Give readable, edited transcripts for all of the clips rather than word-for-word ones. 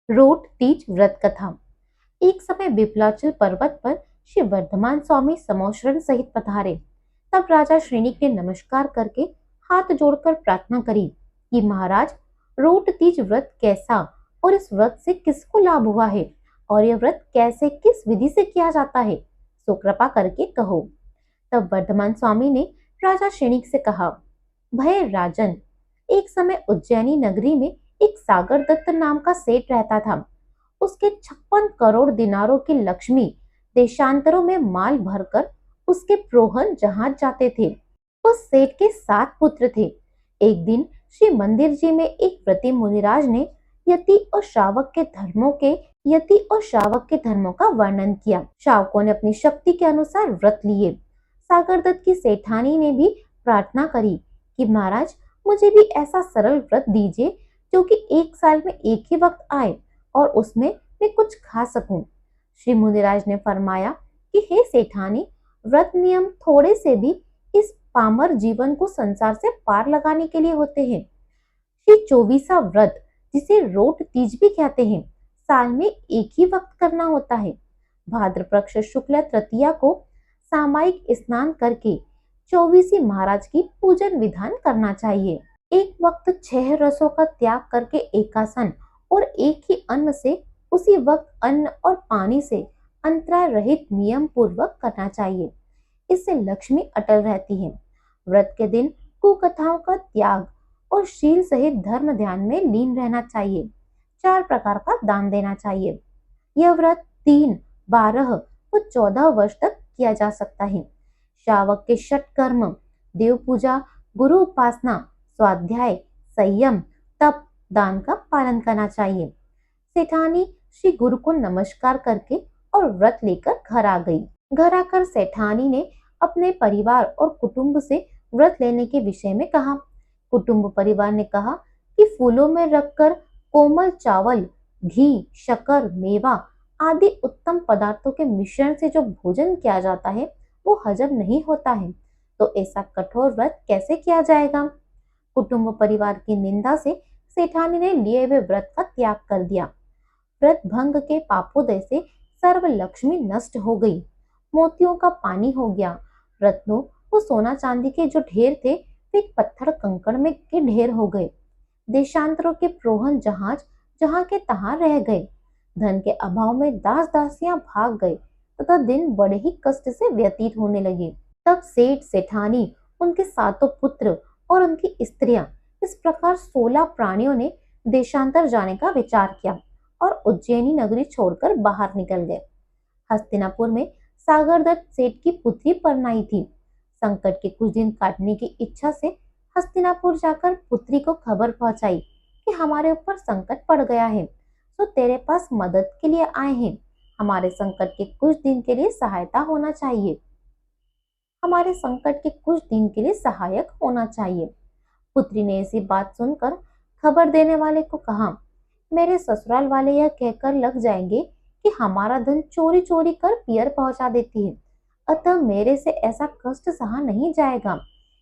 Road Teej व्रत कथा। एक समय विप्लाचल पर्वत पर श्री वर्धमान स्वामी समोशरण सहित पधारे। तब राजा श्रेणिक ने नमस्कार करके हाथ जोड़कर प्रार्थना करी कि महाराज, रोट तीज व्रत कैसा और इस व्रत से किसको लाभ हुआ है और यह व्रत कैसे किस विधि से किया जाता है, सो कृपा करके कहो। तब वर्धमान स्वामी ने राजा श्रेणिक से कहा, भय राजन, एक समय उज्जैनी नगरी में एक सागर दत्त नाम का सेठ रहता था। उसके 56 करोड़ दिनारों की लक्ष्मी देशांतरों में माल भरकर उसके प्रोहन जहाज जाते थे। उस सेठ के 7 पुत्र थे। एक दिन श्री मंदिर जी में एक व्रती मुनिराज ने यति और श्रावक के धर्मों का वर्णन किया। श्रावकों ने अपनी शक्ति के अनुसार व्रत लिए। सागर दत्त की सेठानी ने भी प्रार्थना करी कि महाराज, मुझे भी ऐसा सरल व्रत दीजिए जो कि एक साल में एक ही वक्त आए और उसमें मैं कुछ खा सकूं। श्री मुनिराज ने फरमाया कि हे सेठानी, व्रत नियम थोड़े से भी इस पामर जीवन को संसार से पार लगाने के लिए होते हैं। श्री 24वां व्रत, जिसे रोट तीज भी कहते हैं, साल में एक ही वक्त करना होता है। भाद्र पक्ष शुक्ल तृतीया को सामायिक स्नान करके 24 महाराज की पूजन विधान करना चाहिए। एक वक्त 6 रसों का त्याग करके एकासन और एक ही अन्न से उसी वक्त अन्न और पानी से अंतराय रहित नियम पूर्वक करना चाहिए। इससे लक्ष्मी अटल रहती है। व्रत के दिन कुकथाओं का त्याग और शील सहित धर्म ध्यान में लीन रहना चाहिए। 4 प्रकार का दान देना चाहिए। यह व्रत 3, 12 और 14 वर्ष तक किया जा सकता है। श्रावक के षट कर्म, देव पूजा, गुरु उपासना, स्वाध्याय, संयम, तप, दान का पालन करना चाहिए। सेठानी श्री गुरु को नमस्कार करके और व्रत लेकर घर आ गई। घर आकर सेठानी ने अपने परिवार और कुटुंब से व्रत लेने के विषय में कहा। कुटुंब परिवार ने कहा कि फूलों में रखकर कोमल चावल, घी, शक्कर, मेवा आदि उत्तम पदार्थों के मिश्रण से जो भोजन किया जाता है वो हजम नहीं होता है, तो ऐसा कठोर व्रत कैसे किया जाएगा। कुटुंब परिवार की निंदा से सेठानी ने लिए हुए व्रत का त्याग कर दिया। व्रत भंग के पापोदय से सर्व लक्ष्मी नष्ट हो गई। मोतियों का पानी हो गया। रत्नों वो सोना चांदी के जो ढेर थे वे पत्थर कंकड़ में के ढेर हो गए। देशांतरों के प्रोहन जहाज जहां के तहां रह गए। धन के अभाव में दास दासियां भाग गए तथा दिन बड़े ही कष्ट से व्यतीत होने लगे। तब सेठ, सेठानी, उनके 7 पुत्र और उनकी स्त्रियां, इस प्रकार 16 प्राणियों ने देशांतर जाने का विचार किया और उज्जैनी नगरी छोड़कर बाहर निकल गए। हस्तिनापुर में सागर दत्त सेठ की पुत्री परनाई थी। संकट के कुछ दिन काटने की इच्छा से हस्तिनापुर जाकर पुत्री को खबर पहुंचाई कि हमारे ऊपर संकट पड़ गया है, तो तेरे पास मदद के लिए आए हैं। हमारे संकट के कुछ दिन के लिए सहायता होना चाहिए। हमारे संकट के कुछ दिन के लिए सहायक होना चाहिए। पुत्री ने ऐसी बात सुनकर खबर देने वाले को कहा, मेरे ससुराल वाले यह कहकर लग जाएंगे कि हमारा धन चोरी चोरी कर पियर पहुंचा देती है, अतः मेरे से ऐसा कष्ट सहा नहीं जाएगा।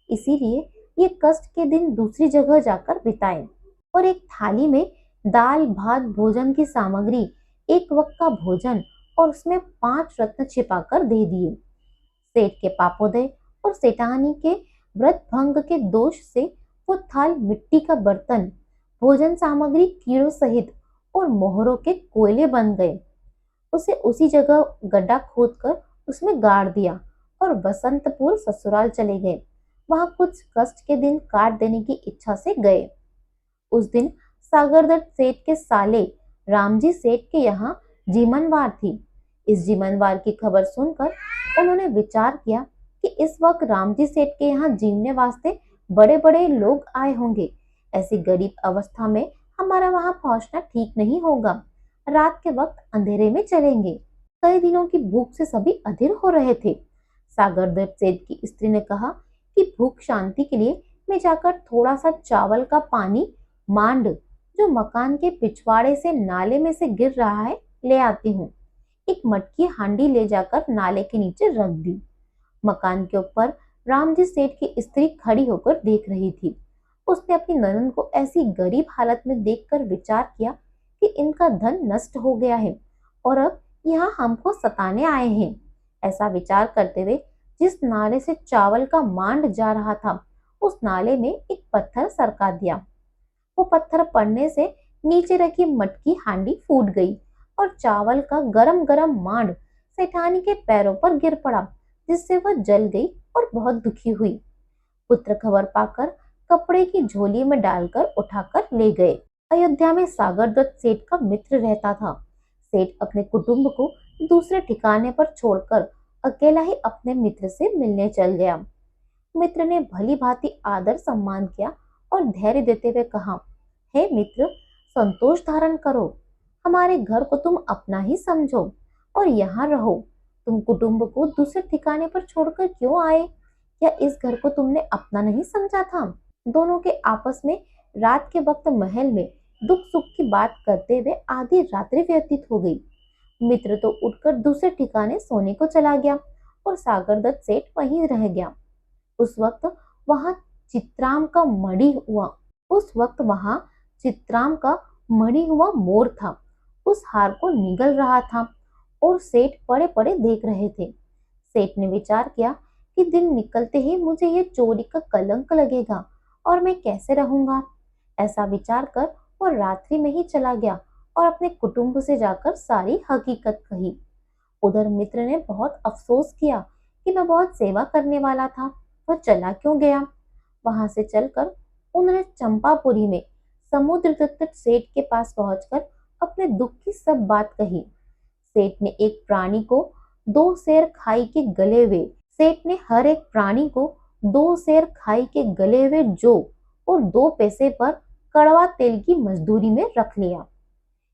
इसीलिए ये कष्ट के दिन दूसरी जगह जाकर बिताएं और एक थाली में दाल भात भोजन की सामग्री, एक वक्त का भोजन और उसमें 5 रत्न छिपाकर दे दिए। सेठ के पापोदय और सेठानी के व्रत भंग के दोष से वो थाल मिट्टी का बर्तन, भोजन सामग्री कीड़ों सहित और मोहरों के कोयले बन गए। उसे उसी जगह गड्ढा खोदकर उसमें गाड़ दिया और बसंतपुर ससुराल चले गए। वहां कुछ कष्ट के दिन काट देने की इच्छा से गए। उस दिन सागरदत्त सेठ के साले रामजी सेठ के यहाँ जीमनवार थी। इस जीमनवार की खबर सुनकर उन्होंने विचार किया कि इस वक्त रामजी सेठ के यहाँ जीमने वास्ते बड़े बड़े लोग आए होंगे। ऐसी गरीब अवस्था में हमारा वहां पहुंचना ठीक नहीं होगा। रात के वक्त अंधेरे में चलेंगे। कई दिनों की भूख से सभी अधीर हो रहे थे। सागरदत्त सेठ की स्त्री ने कहा कि भूख शांति के लिए मैं जाकर थोड़ा सा चावल का पानी मांड जो मकान के पिछवाड़े से नाले में से गिर रहा है ले आती हूँ। एक मटकी हांडी ले जाकर नाले के नीचे रख दी। मकान के ऊपर रामजी सेठ की स्त्री खड़ी होकर देख रही थी। उसने अपनी ननद को ऐसी गरीब हालत में देखकर विचार किया कि कि इनका धन नष्ट हो गया है और अब यहाँ हमको सताने आए हैं। ऐसा विचार करते हुए जिस नाले से चावल का मांड जा रहा था, उस नाले में एक पत्थर सरका दिया। वो पत्थर पड़ने से नीचे रखी मटकी हांडी फूट गई और चावल का गरम गरम मांड सेठानी के पैरों पर गिर पड़ा, जिससे वह जल गई और बहुत दुखी हुई। पुत्र खबर पाकर कपड़े की झोली में डालकर उठाकर ले गए। अयोध्या में सागर दत्त सेठ का मित्र रहता था। सेठ अपने कुटुंब को दूसरे ठिकाने पर छोड़कर अकेला ही अपने मित्र से मिलने चल गया। मित्र ने भली भांति आदर सम्मान किया और धैर्य देते हुए कहा, हे मित्र, संतोष धारण करो। हमारे घर को तुम अपना ही समझो और यहाँ रहो। तुम कुटुंब को दूसरे ठिकाने पर छोड़कर क्यों आए? क्या इस घर को तुमने अपना नहीं समझा था? दोनों के आपस में रात के वक्त महल में दुख सुख की बात करते हुए आधी रात्रि व्यतीत हो गई। मित्र तो उठकर दूसरे ठिकाने सोने को चला गया और सागर दत्त सेठ वहीं रह गया। उस वक्त वहां चित्राम का मढ़ी हुआ मोर था। उस हार को निगल रहा था और सेठ पड़े पड़े देख रहे थे। सेठ ने विचार किया कि दिन निकलते ही मुझे ये चोरी का कलंक लगेगा और मैं कैसे रहूंगा। ऐसा विचार कर वो रात्रि में ही चला गया और अपने कुटुंब से जाकर सारी हकीकत कही। उधर मित्र ने बहुत अफसोस किया कि मैं बहुत सेवा करने वाला था, वह चला क्यों गया। वहां से चलकर उन्होंने चंपापुरी में समुद्र तट सेठ के पास पहुंचकर अपने दुख की सब बात कही। सेठ ने एक प्राणी को 2 सेर खाई के गले हुए सेठ ने हर एक प्राणी को 2 सेर खाई के गले हुए जौ और 2 पैसे पर कड़वा तेल की मजदूरी में रख लिया।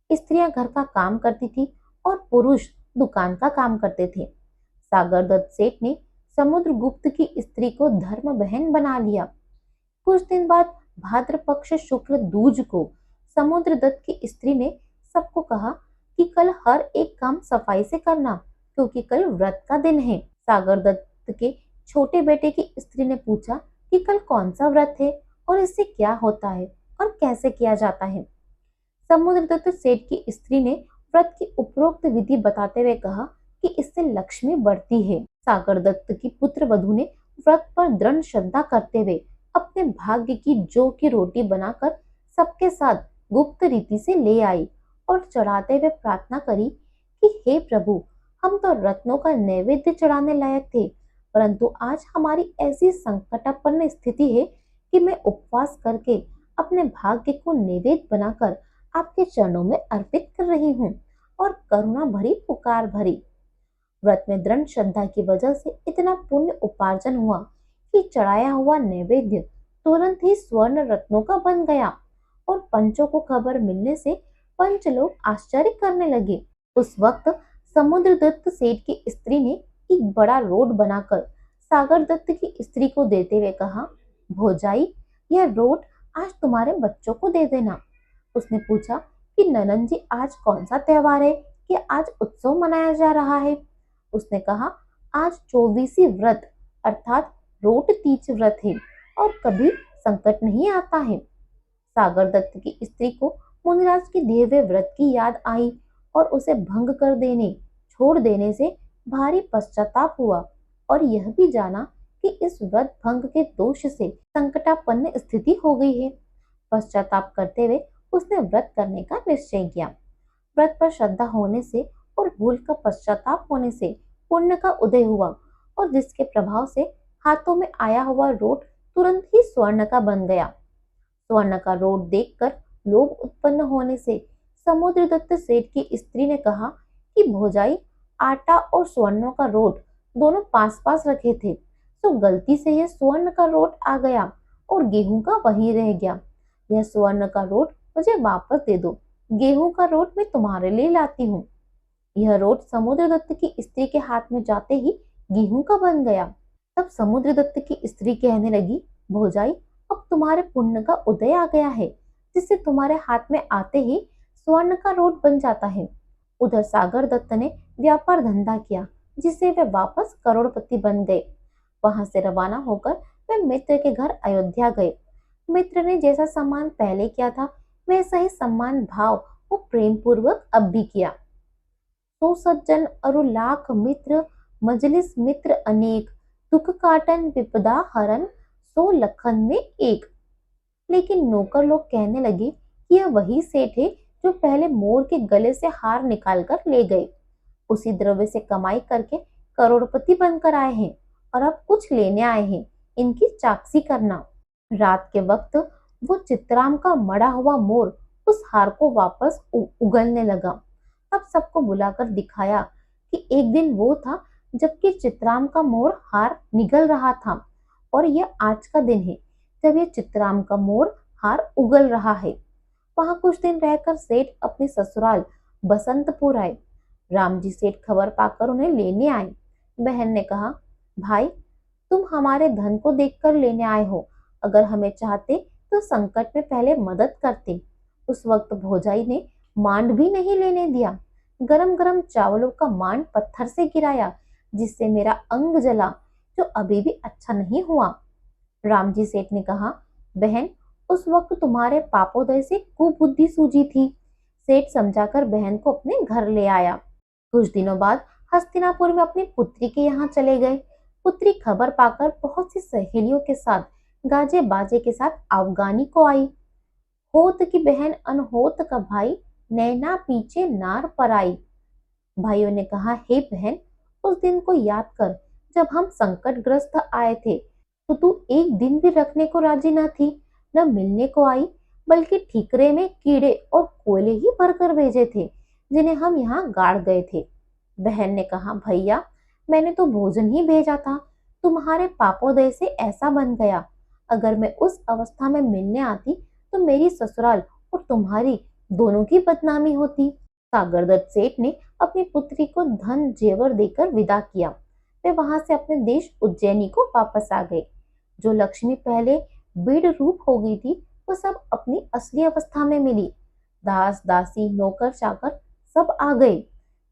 स्त्रियां घर का काम करती थी और पुरुष दुकान का काम करते थे। सागर दत्त सेठ ने समुद्रगुप्त की स्त्री को धर्म बहन बना लिया। कुछ दिन बाद भाद्र पक्ष शुक्ल दूज को समुद्र दत्त की स्त्री ने सबको कहा कि कल हर एक काम सफाई से करना, क्योंकि कल व्रत का दिन है। सागर दत्त के छोटे बेटे की स्त्री ने पूछा कि कल कौन सा व्रत है और इससे क्या होता है और कैसे किया जाता है। समुद्र दत्त सेठ की स्त्री ने व्रत की उपरोक्त विधि बताते हुए कहा कि इससे लक्ष्मी बढ़ती है। सागर दत्त की पुत्र वधू ने व्रत पर दृढ़ श्रद्धा करते हुए अपने भाग्य की जौ की रोटी बनाकर सबके साथ गुप्त रीति से ले आई और चढ़ाते हुए प्रार्थना करी कि हे प्रभु, हम तो रत्नों का नैवेद्य चढ़ाने लायक थे, परंतु आज हमारी ऐसी संकटापन्न स्थिति है कि मैं उपवास करके अपने भाग्य को नैवेद्य बनाकर आपके चरणों में अर्पित कर रही हूँ और करुणा भरी पुकार भरी। व्रत में दृढ़ श्रद्धा की वजह से इतना पुण्य उपार्जन हुआ कि चढ़ाया हुआ नैवेद्य तुरंत ही स्वर्ण रत्नों का बन गया और पंचों को खबर मिलने से पंच लोग आश्चर्य करने लगे। उस वक्त समुद्र दत्त सेठ की स्त्री ने एक बड़ा रोट बनाकर सागर दत्त की स्त्री को देते हुए कहा, भौजाई, यह रोट आज तुम्हारे बच्चों को दे देना। उसने पूछा कि ननंद जी, आज कौन सा त्योहार है कि आज उत्सव मनाया जा रहा है। उसने कहा, आज 24वीं व्रत अर्थात रोट तीज व्रत है और कभी संकट नहीं आता है। सागर दत्त की स्त्री को मुनिराज के दिए हुए व्रत की याद आई और उसे भंग कर देने छोड़ देने से भारी पश्चाताप हुआ और यह भी जाना कि इस व्रत भंग के दोष से संकटापन्न स्थिति हो गई है। पश्चाताप करते हुए उसने व्रत करने का निश्चय किया। व्रत पर श्रद्धा होने से और भूल का पश्चाताप होने से पुण्य का उदय हुआ और जिसके प्रभाव से हाथों में आया हुआ रोट तुरंत ही स्वर्ण का बन गया। स्वर्ण का रोट देखकर लोभ उत्पन्न होने से समुद्र दत्त सेठ की स्त्री ने कहा कि भौजाई, आटा और स्वर्णों का रोट दोनों पास पास रखे थे, तो गलती से यह स्वर्ण का रोट आ गया और गेहूं का वहीं रह गया। यह स्वर्ण का रोट मुझे वापस दे दो, गेहूं का रोट मैं तुम्हारे लिए लाती हूँ। यह रोट समुद्र दत्त की स्त्री के हाथ में जाते ही गेहूं का बन गया। तब समुद्र दत्त की स्त्री कहने लगी, भौजाई, अब तुम्हारे पुण्य का उदय आ गया है, जिससे तुम्हारे हाथ में आते ही स्वर्ण का रोट बन जाता है। उधर सागर दत्त ने व्यापार धंधा किया, जिससे वे वापस करोड़पति बन गए। वहां से रवाना होकर वे मित्र के घर अयोध्या गए। मित्र ने जैसा सम्मान पहले किया था, वैसा ही सम्मान भाव वो प्रेम पूर्वक अब भी किया। सो सज्जन अरु लाख मित्र, मजलिस मित्र अनेक, दुख काटन विपदा हरन, सो लखन में एक। लेकिन नौकर लोग कहने लगे कि यह वही सेठ है जो पहले मोर के गले से हार निकाल कर ले गए। उसी द्रव्य से कमाई करके करोड़पति बनकर आए हैं और अब कुछ लेने आए हैं, इनकी चाकसी करना। रात के वक्त वो चित्राम का मड़ा हुआ मोर उस हार को वापस उगलने लगा। तब सबको बुलाकर दिखाया कि एक दिन वो था जबकि चित्राम का मोर हार निगल रहा था, और यह आज का दिन है जब ये चित्राम का मोर हार उगल रहा है। वहां कुछ दिन रहकर सेठ अपने ससुराल बसंतपुर आए। राम जी सेठ खबर पाकर उन्हें लेने आए। बहन ने कहा, भाई तुम हमारे धन को देखकर लेने आए हो, अगर हमें चाहते तो संकट में पहले मदद करते। उस वक्त भौजाई ने मांड भी नहीं लेने दिया। गरम गरम चावलों का मांड पत्थर से गिराया, जिससे मेरा अंग जला, जो अभी भी अच्छा नहीं हुआ। राम जी सेठ ने कहा, बहन उस वक्त तुम्हारे पापोदय से कुबुद्धि सूझी थी। सेठ समझाकर बहन को अपने घर ले आया। कुछ दिनों बाद हस्तिनापुर में अपनी पुत्री के यहाँ चले गए। पुत्री खबर पाकर बहुत सी सहेलियों के साथ गाजे बाजे के साथ अफगानी को आई। होत की बहन अनहोत का भाई, नैना पीछे नार पर आई। भाइयों ने कहा, हे बहन उस दिन को याद कर जब हम संकटग्रस्त आए थे, तो तू एक दिन भी रखने को राजी न थी, न मिलने को आई, बल्कि ठीकरे में कीड़े और कोयले ही भरकर भेजे थे, जिन्हें हम यहाँ गाड़ गए थे। बहन ने कहा, भैया मैंने तो भोजन ही भेजा था, तुम्हारे पापोदय से ऐसा बन गया। अगर मैं उस अवस्था में मिलने आती तो मेरी ससुराल और तुम्हारी दोनों की बदनामी होती। सागरदत्त सेठ ने अपनी पुत्री को धन जेवर देकर विदा किया। वे वहां से अपने देश उज्जैनी को वापस आ गए। जो लक्ष्मी पहले बीड़ रूप हो गई थी, वो सब अपनी असली अवस्था में मिली। दास दासी नौकर चाकर सब आ गए।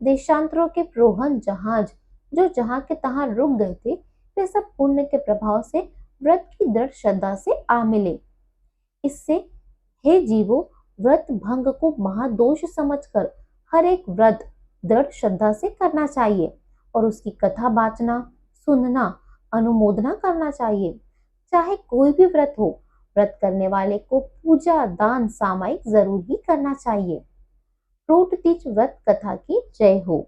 देशांतरों के प्रोहन जहाज जो जहां के तहां रुक गए थे, वे सब पुण्य के प्रभाव से व्रत की दृढ़ श्रद्धा से आ मिले। इससे हे जीवो, व्रत भंग को महादोष समझकर हर एक व्रत दृढ़ श्रद्धा से करना चाहिए और उसकी कथा बाचना, सुनना, अनुमोदना करना चाहिए। चाहे कोई भी व्रत हो, व्रत करने वाले को पूजा दान सामायिक जरूर ही करना चाहिए। फ्रूट तीज व्रत कथा की जय हो।